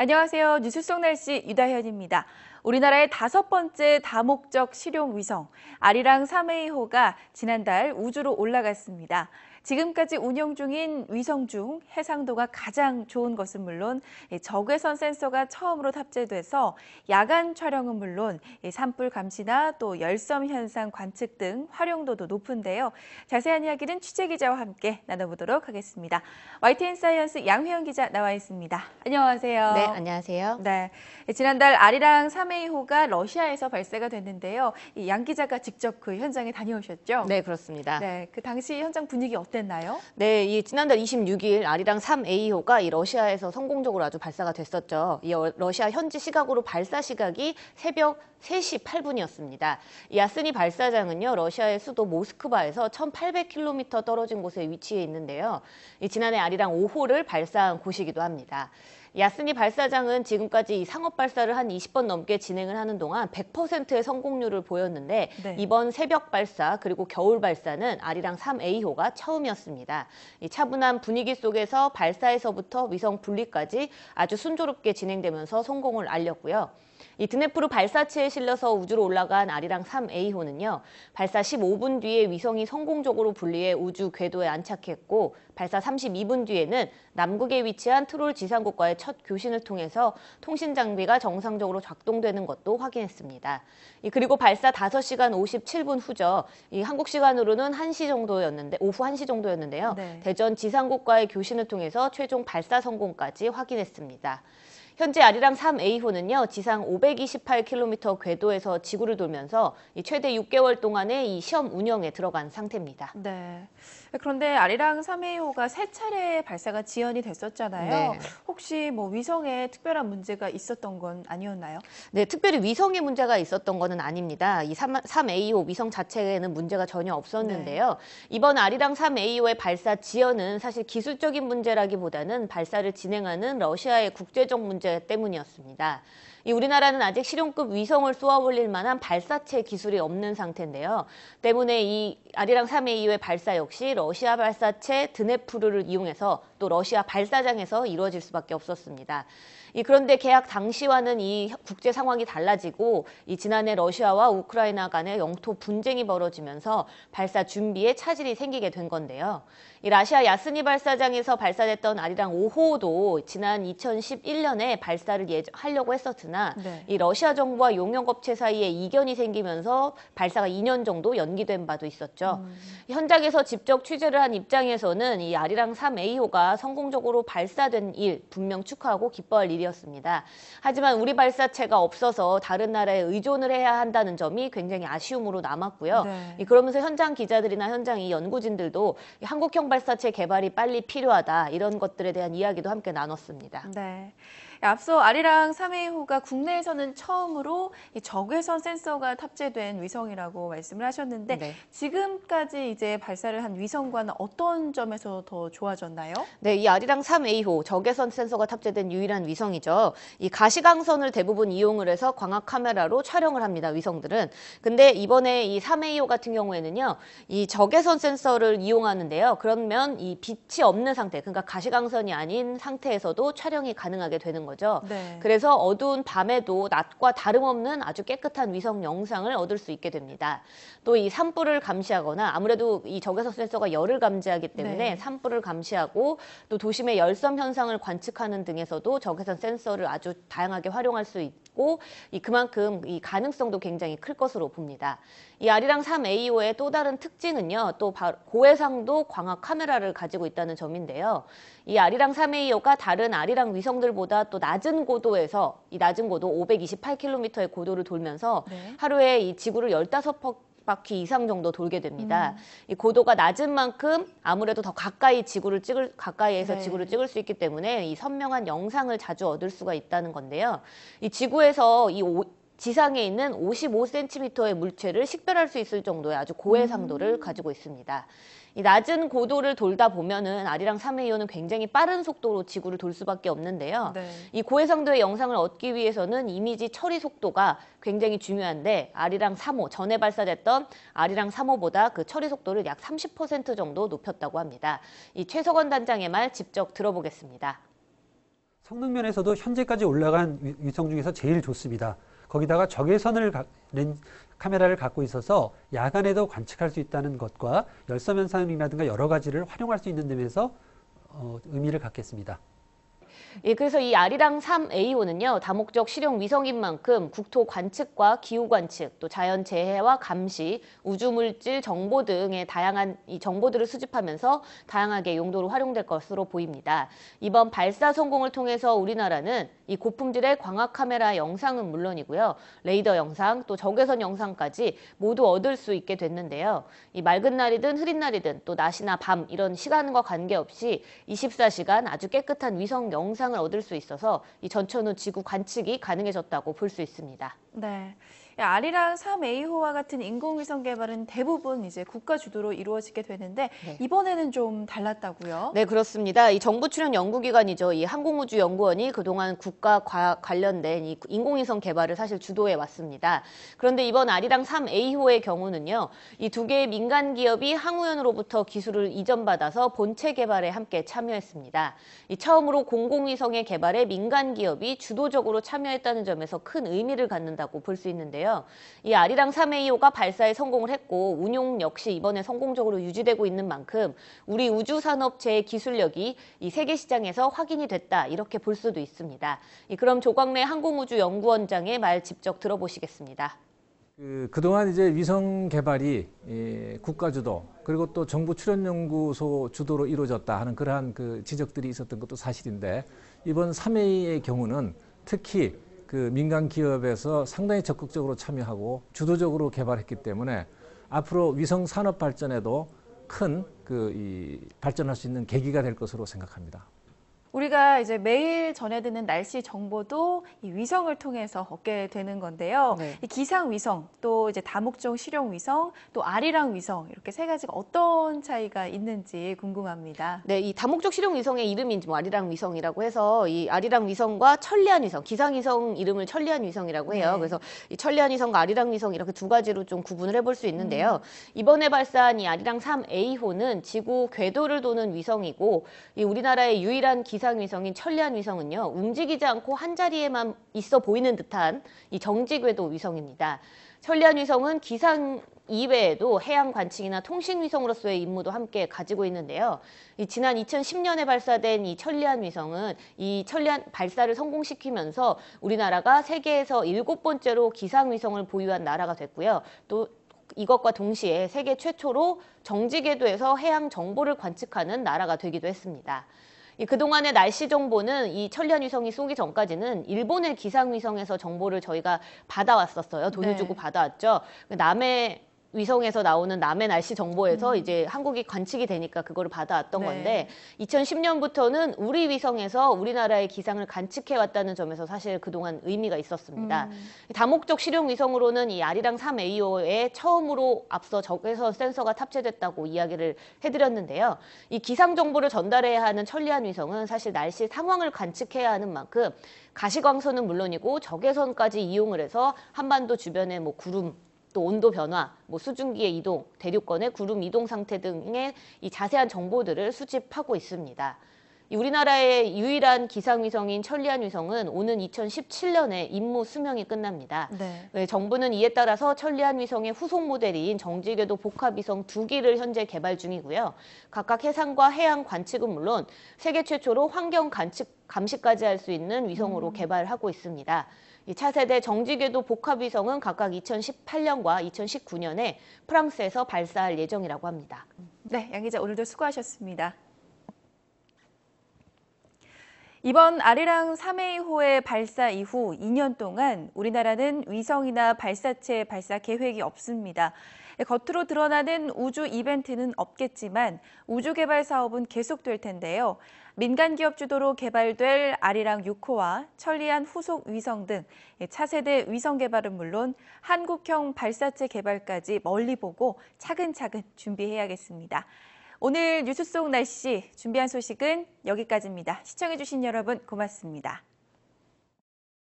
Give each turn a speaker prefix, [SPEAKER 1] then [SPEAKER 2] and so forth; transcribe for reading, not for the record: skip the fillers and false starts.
[SPEAKER 1] 안녕하세요. 뉴스 속 날씨 유다현입니다. 우리나라의 5번째 다목적 실용 위성 아리랑 3A호가 지난달 우주로 올라갔습니다. 지금까지 운영 중인 위성 중 해상도가 가장 좋은 것은 물론 적외선 센서가 처음으로 탑재돼서 야간 촬영은 물론 산불 감시나 또 열섬 현상 관측 등 활용도도 높은데요. 자세한 이야기는 취재 기자와 함께 나눠보도록 하겠습니다. YTN 사이언스 양회영 기자 나와 있습니다. 안녕하세요.
[SPEAKER 2] 네, 안녕하세요.
[SPEAKER 1] 네, 지난달 아리랑 3A호가 러시아에서 발사가 됐는데요. 양 기자가 직접 그 현장에 다녀오셨죠?
[SPEAKER 2] 네, 그렇습니다.
[SPEAKER 1] 네, 그 당시 현장 분위기 어땠나요?
[SPEAKER 2] 네, 지난달 26일 아리랑 3A호가 러시아에서 성공적으로 아주 발사가 됐었죠. 러시아 현지 시각으로 발사 시각이 새벽 3시 8분이었습니다. 이 야스니 발사장은요, 러시아의 수도 모스크바에서 1,800km 떨어진 곳에 위치해 있는데요. 지난해 아리랑 5호를 발사한 곳이기도 합니다. 야스니 발사장은 지금까지 상업 발사를 한 20번 넘게 진행을 하는 동안 100%의 성공률을 보였는데
[SPEAKER 1] 네.
[SPEAKER 2] 이번 새벽 발사 그리고 겨울 발사는 아리랑 3A호가 처음이었습니다. 이 차분한 분위기 속에서 발사에서부터 위성 분리까지 아주 순조롭게 진행되면서 성공을 알렸고요. 이 드네프르 발사체에 실려서 우주로 올라간 아리랑 3A호는요. 발사 15분 뒤에 위성이 성공적으로 분리해 우주 궤도에 안착했고 발사 32분 뒤에는 남극에 위치한 트롤 지상국과의 첫 교신을 통해서 통신 장비가 정상적으로 작동되는 것도 확인했습니다. 그리고 발사 5시간 57분 후죠. 한국 시간으로는 1시 정도였는데 오후 1시 정도였는데요.
[SPEAKER 1] 네.
[SPEAKER 2] 대전 지상국과의 교신을 통해서 최종 발사 성공까지 확인했습니다. 현재 아리랑 3A호는요, 지상 528km 궤도에서 지구를 돌면서 최대 6개월 동안의 이 시험 운영에 들어간 상태입니다.
[SPEAKER 1] 네. 그런데 아리랑 3A호가 3차례 발사가 지연이 됐었잖아요.
[SPEAKER 2] 네.
[SPEAKER 1] 혹시 뭐 위성에 특별한 문제가 있었던 건 아니었나요?
[SPEAKER 2] 네, 특별히 위성에 문제가 있었던 것은 아닙니다. 이 3A호 위성 자체에는 문제가 전혀 없었는데요. 이번 아리랑 3A호의 발사 지연은 사실 기술적인 문제라기보다는 발사를 진행하는 러시아의 국제적 문제 때문이었습니다. 우리나라는 아직 실용급 위성을 쏘아 올릴 만한 발사체 기술이 없는 상태인데요. 때문에 이 아리랑 3A호의 발사 역시 러시아 발사체 드네프르를 이용해서 또 러시아 발사장에서 이루어질 수밖에 없었습니다. 그런데 계약 당시와는 이 국제 상황이 달라지고 지난해 러시아와 우크라이나 간의 영토 분쟁이 벌어지면서 발사 준비에 차질이 생기게 된 건데요. 러시아 야스니 발사장에서 발사됐던 아리랑 5호도 지난 2011년에 발사를 하려고 했었으나
[SPEAKER 1] 네.
[SPEAKER 2] 이 러시아 정부와 용역업체 사이에 이견이 생기면서 발사가 2년 정도 연기된 바도 있었죠. 현장에서 직접 취재를 한 입장에서는 이 아리랑 3A호가 성공적으로 발사된 일 분명 축하하고 기뻐할 일이었습니다. 하지만 우리 발사체가 없어서 다른 나라에 의존을 해야 한다는 점이 굉장히 아쉬움으로 남았고요.
[SPEAKER 1] 네.
[SPEAKER 2] 그러면서 현장 기자들이나 현장 연구진들도 한국형 발사체 개발이 빨리 필요하다 이런 것들에 대한 이야기도 함께 나눴습니다.
[SPEAKER 1] 네. 앞서 아리랑 3A호가 국내에서는 처음으로 이 적외선 센서가 탑재된 위성이라고 말씀을 하셨는데
[SPEAKER 2] 네.
[SPEAKER 1] 지금까지 이제 발사를 한 위성과는 어떤 점에서 더 좋아졌나요?
[SPEAKER 2] 네, 이 아리랑 3A호 적외선 센서가 탑재된 유일한 위성이죠. 이 가시광선을 대부분 이용을 해서 광학 카메라로 촬영을 합니다, 위성들은. 근데 이번에 이 3A호 같은 경우에는요, 이 적외선 센서를 이용하는데요. 그러면 이 빛이 없는 상태, 그러니까 가시광선이 아닌 상태에서도 촬영이 가능하게 되는 거죠.
[SPEAKER 1] 네.
[SPEAKER 2] 그래서 어두운 밤에도 낮과 다름없는 아주 깨끗한 위성 영상을 얻을 수 있게 됩니다. 또 이 산불을 감시하거나 아무래도 이 적외선 센서가 열을 감지하기 때문에
[SPEAKER 1] 네.
[SPEAKER 2] 산불을 감시하고 또 도심의 열섬 현상을 관측하는 등에서도 적외선 센서를 아주 다양하게 활용할 수 있고 그만큼 이 가능성도 굉장히 클 것으로 봅니다. 이 아리랑 3A호의 또 다른 특징은요. 또 고해상도 광학 카메라를 가지고 있다는 점인데요. 이 아리랑 3A호가 다른 아리랑 위성들보다 또 낮은 고도에서 이 낮은 고도 528km의 고도를 돌면서
[SPEAKER 1] 네.
[SPEAKER 2] 하루에 이 지구를 15바퀴 이상 정도 돌게 됩니다. 이 고도가 낮은 만큼 아무래도 더 가까이에서
[SPEAKER 1] 네.
[SPEAKER 2] 지구를 찍을 수 있기 때문에 이 선명한 영상을 자주 얻을 수가 있다는 건데요. 이 지구에서 지상에 있는 55cm의 물체를 식별할 수 있을 정도의 아주 고해상도를 가지고 있습니다. 이 낮은 고도를 돌다 보면은 아리랑 3A호는 굉장히 빠른 속도로 지구를 돌 수밖에 없는데요.
[SPEAKER 1] 네.
[SPEAKER 2] 이 고해상도의 영상을 얻기 위해서는 이미지 처리 속도가 굉장히 중요한데 아리랑 3호, 전에 발사됐던 아리랑 3호보다 그 처리 속도를 약 30% 정도 높였다고 합니다. 이 최석원 단장의 말 직접 들어보겠습니다.
[SPEAKER 3] 성능 면에서도 현재까지 올라간 위성 중에서 제일 좋습니다. 거기다가 적외선을 카메라를 갖고 있어서 야간에도 관측할 수 있다는 것과 열섬 현상이라든가 여러 가지를 활용할 수 있는 점에서 의미를 갖겠습니다.
[SPEAKER 2] 예, 그래서 이 아리랑 3A호는요, 다목적 실용 위성인 만큼 국토 관측과 기후 관측, 또 자연 재해와 감시, 우주 물질 정보 등의 다양한 이 정보들을 수집하면서 다양하게 용도로 활용될 것으로 보입니다. 이번 발사 성공을 통해서 우리나라는 이 고품질의 광학 카메라 영상은 물론이고요, 레이더 영상, 또 적외선 영상까지 모두 얻을 수 있게 됐는데요. 이 맑은 날이든 흐린 날이든 또 낮이나 밤 이런 시간과 관계없이 24시간 아주 깨끗한 위성 영상을 얻을 수 있어서 이 전천후 지구 관측이 가능해졌다고 볼 수 있습니다.
[SPEAKER 1] 네. 아리랑 3A호와 같은 인공위성 개발은 대부분 이제 국가 주도로 이루어지게 되는데
[SPEAKER 2] 네.
[SPEAKER 1] 이번에는 좀 달랐다고요?
[SPEAKER 2] 네, 그렇습니다. 이 정부 출연 연구기관이죠. 이 항공우주연구원이 그동안 국가 관련된 이 인공위성 개발을 사실 주도해 왔습니다. 그런데 이번 아리랑 3A호의 경우는요, 이 두 개의 민간 기업이 항우연으로부터 기술을 이전받아서 본체 개발에 함께 참여했습니다. 이 처음으로 공공위성의 개발에 민간 기업이 주도적으로 참여했다는 점에서 큰 의미를 갖는다고 볼 수 있는데요. 이 아리랑 3A호가 발사에 성공을 했고 운용 역시 이번에 성공적으로 유지되고 있는 만큼 우리 우주산업체의 기술력이 이 세계 시장에서 확인이 됐다 이렇게 볼 수도 있습니다. 그럼 조광래 항공우주연구원장의 말 직접 들어보시겠습니다.
[SPEAKER 4] 그동안 이제 위성 개발이 국가 주도 그리고 또 정부 출연연구소 주도로 이루어졌다 하는 그러한 그 지적들이 있었던 것도 사실인데 이번 3A의 경우는 특히 그 민간 기업에서 상당히 적극적으로 참여하고 주도적으로 개발했기 때문에 앞으로 위성 산업 발전에도 큰 발전할 수 있는 계기가 될 것으로 생각합니다.
[SPEAKER 1] 우리가 이제 매일 전해 듣는 날씨 정보도 이 위성을 통해서 얻게 되는 건데요.
[SPEAKER 2] 네.
[SPEAKER 1] 이 기상 위성, 또 이제 다목적 실용 위성, 또 아리랑 위성 이렇게 세 가지가 어떤 차이가 있는지 궁금합니다.
[SPEAKER 2] 네, 이 다목적 실용 위성의 이름이 뭐 아리랑 위성이라고 해서 이 아리랑 위성과 천리안 위성, 기상 위성 이름을 천리안 위성이라고 해요.
[SPEAKER 1] 네.
[SPEAKER 2] 그래서 이 천리안 위성과 아리랑 위성 이렇게 두 가지로 좀 구분을 해볼 수 있는데요. 이번에 발사한 이 아리랑 3A호는 지구 궤도를 도는 위성이고 이 우리나라의 유일한 기상 위성인 천리안 위성은요, 움직이지 않고 한 자리에만 있어 보이는 듯한 이 정지궤도 위성입니다. 천리안 위성은 기상 이외에도 해양 관측이나 통신 위성으로서의 임무도 함께 가지고 있는데요. 지난 2010년에 발사된 이 천리안 위성은 이 천리안 발사를 성공시키면서 우리나라가 세계에서 7번째로 기상 위성을 보유한 나라가 됐고요. 또 이것과 동시에 세계 최초로 정지궤도에서 해양 정보를 관측하는 나라가 되기도 했습니다. 그동안의 날씨 정보는 이 천리안 위성이 쏘기 전까지는 일본의 기상 위성에서 정보를 저희가 받아왔었어요. 돈을
[SPEAKER 1] 네.
[SPEAKER 2] 주고 받아왔죠. 남의 위성에서 나오는 남의 날씨 정보에서 이제 한국이 관측이 되니까 그거를 받아왔던
[SPEAKER 1] 네.
[SPEAKER 2] 건데 2010년부터는 우리 위성에서 우리나라의 기상을 관측해 왔다는 점에서 사실 그동안 의미가 있었습니다. 다목적 실용 위성으로는 이 아리랑 3A호에 처음으로 앞서 적외선 센서가 탑재됐다고 이야기를 해드렸는데요. 이 기상 정보를 전달해야 하는 천리안 위성은 사실 날씨 상황을 관측해야 하는 만큼 가시광선은 물론이고 적외선까지 이용을 해서 한반도 주변의 뭐 구름 또 온도 변화, 뭐 수증기의 이동, 대륙권의 구름 이동 상태 등의 이 자세한 정보들을 수집하고 있습니다. 우리나라의 유일한 기상위성인 천리안 위성은 오는 2017년에 임무 수명이 끝납니다.
[SPEAKER 1] 네.
[SPEAKER 2] 정부는 이에 따라서 천리안 위성의 후속 모델인 정지궤도 복합위성 2기를 현재 개발 중이고요. 각각 해상과 해양 관측은 물론 세계 최초로 환경 감시까지 할 수 있는 위성으로 개발하고 있습니다. 이 차세대 정지궤도 복합위성은 각각 2018년과 2019년에 프랑스에서 발사할 예정이라고 합니다.
[SPEAKER 1] 네, 양 기자 오늘도 수고하셨습니다. 이번 아리랑 3A호의 발사 이후 2년 동안 우리나라는 위성이나 발사체 발사 계획이 없습니다. 겉으로 드러나는 우주 이벤트는 없겠지만 우주 개발 사업은 계속될 텐데요. 민간 기업 주도로 개발될 아리랑 6호와 천리안 후속 위성 등 차세대 위성 개발은 물론 한국형 발사체 개발까지 멀리 보고 차근차근 준비해야겠습니다. 오늘 뉴스 속 날씨 준비한 소식은 여기까지입니다. 시청해주신 여러분 고맙습니다.